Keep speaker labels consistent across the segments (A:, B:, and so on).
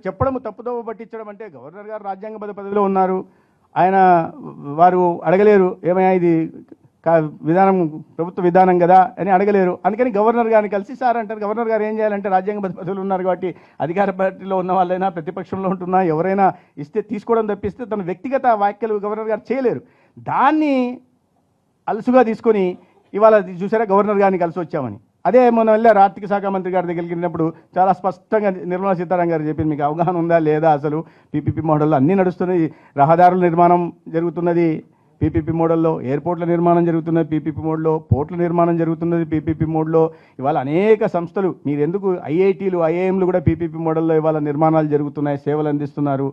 A: చెప్పడం తప్పుదోవ పట్టించడం అంటే గవర్నర్ గారు రాజ్యాంగబద్ధ పదవిలో ఉన్నారు. ఆయన వారు అడగలేరు ఏమయ్యా ఇది విధానం ప్రభుత్వ విధానం కదా అని అడగలేరు. అందుకని గవర్నర్ గారిని కలిసి సార్ అంటారు. గవర్నర్ గారు ఏం చేయాలంటే రాజ్యాంగబద్ధ పదవులు ఉన్నారు కాబట్టి అధికార పార్టీలో ఉన్న వాళ్ళైనా ప్రతిపక్షంలో ఉంటున్నా ఎవరైనా ఇస్తే తీసుకోవడం తప్పిస్తే తన వ్యక్తిగత వ్యాఖ్యలు గవర్నర్ గారు చేయలేరు. దాన్ని అలసుగా తీసుకొని ఇవాళ చూసారా గవర్నర్ గారిని కలిసి వచ్చామని. అదే మొన్న వెళ్ళారు ఆర్థిక శాఖ మంత్రి గారి దగ్గరికి వెళ్ళినప్పుడు చాలా స్పష్టంగా నిర్మలా సీతారామన్ గారు చెప్పింది. మీకు అవగాహన ఉందా లేదా, అసలు పీపీపీ మోడల్లో అన్నీ నడుస్తున్నది. రహదారుల నిర్మాణం జరుగుతున్నది పీపీపీ మోడల్లో, ఎయిర్పోర్ట్ల నిర్మాణం జరుగుతున్నది పీపీపీ మోడ్లో, పోర్ట్ల నిర్మాణం జరుగుతున్నది పీపీపీ మోడ్లో. ఇవాళ అనేక సంస్థలు మీరు ఎందుకు ఐఐటీలు ఐఐఎంలు కూడా పీపీపీ మోడల్లో ఇవాళ నిర్మాణాలు జరుగుతున్నాయి, సేవలు అందిస్తున్నారు.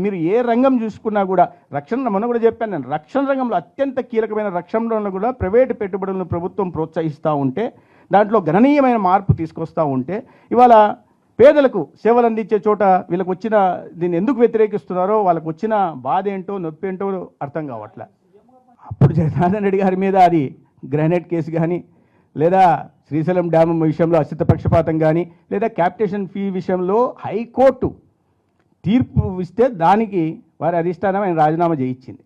A: మీరు ఏ రంగం చూసుకున్నా కూడా రక్షణ, మొన్న కూడా చెప్పాను నేను, రక్షణ రంగంలో అత్యంత కీలకమైన రక్షణ రంగంలో కూడా ప్రైవేటు పెట్టుబడులను ప్రభుత్వం ప్రోత్సహిస్తూ ఉంటే, దాంట్లో గణనీయమైన మార్పు తీసుకొస్తూ ఉంటే, ఇవాళ పేదలకు సేవలు అందించే చోట వీళ్ళకి వచ్చిన దీన్ని ఎందుకు వ్యతిరేకిస్తున్నారో, వాళ్ళకు వచ్చిన బాధ ఏంటో నొప్పి ఏంటో అర్థం కావట్లే. అప్పుడు జగన్మోహన్ రెడ్డి గారి మీద అది గ్రానైట్ కేసు కానీ, లేదా శ్రీశైలం డ్యామ్ విషయంలో అసిత పక్షపాతం కానీ, లేదా క్యాపిటేషన్ ఫీ విషయంలో హైకోర్టు తీర్పు ఇస్తే దానికి వారి అధిష్టానం ఆయన రాజీనామా చేయించింది.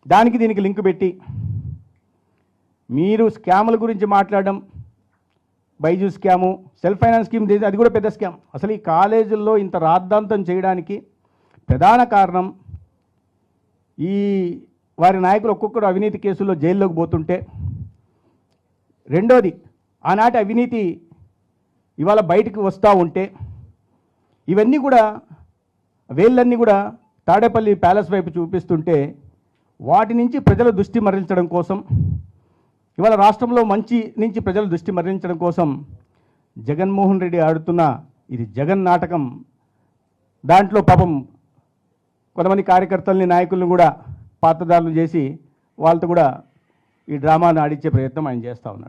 A: దానికి దీనికి లింక్ పెట్టి మీరు స్కాముల గురించి మాట్లాడడం, Byju scam, self finance scheme, అది కూడా పెద్ద స్కామ్. అసలు ఈ కాలేజీల్లో ఇంత రాద్ధాంతం చేయడానికి ప్రధాన కారణం ఈ వారి నాయకులు ఒక్కొక్కరు అవినీతి కేసుల్లో జైల్లోకి పోతుంటే, రెండోది ఆనాటి అవినీతి ఇవాళ బయటికి వస్తూ ఉంటే, ఇవన్నీ కూడా వేళ్ళన్నీ కూడా తాడేపల్లి ప్యాలెస్ వైపు చూపిస్తుంటే, వాటి నుంచి ప్రజల దృష్టి మరల్చడం కోసం, ఇవాళ రాష్ట్రంలో మంచి నుంచి ప్రజల దృష్టి మరలించడం కోసం జగన్మోహన్ రెడ్డి ఆడుతున్న ఇది జగన్ నాటకం. దాంట్లో పాపం కొంతమంది కార్యకర్తల్ని నాయకులను కూడా పాత్రదారులు చేసి వాళ్ళతో కూడా ఈ డ్రామాను ఆడించే ప్రయత్నం ఆయన చేస్తూ ఉన్నాడు.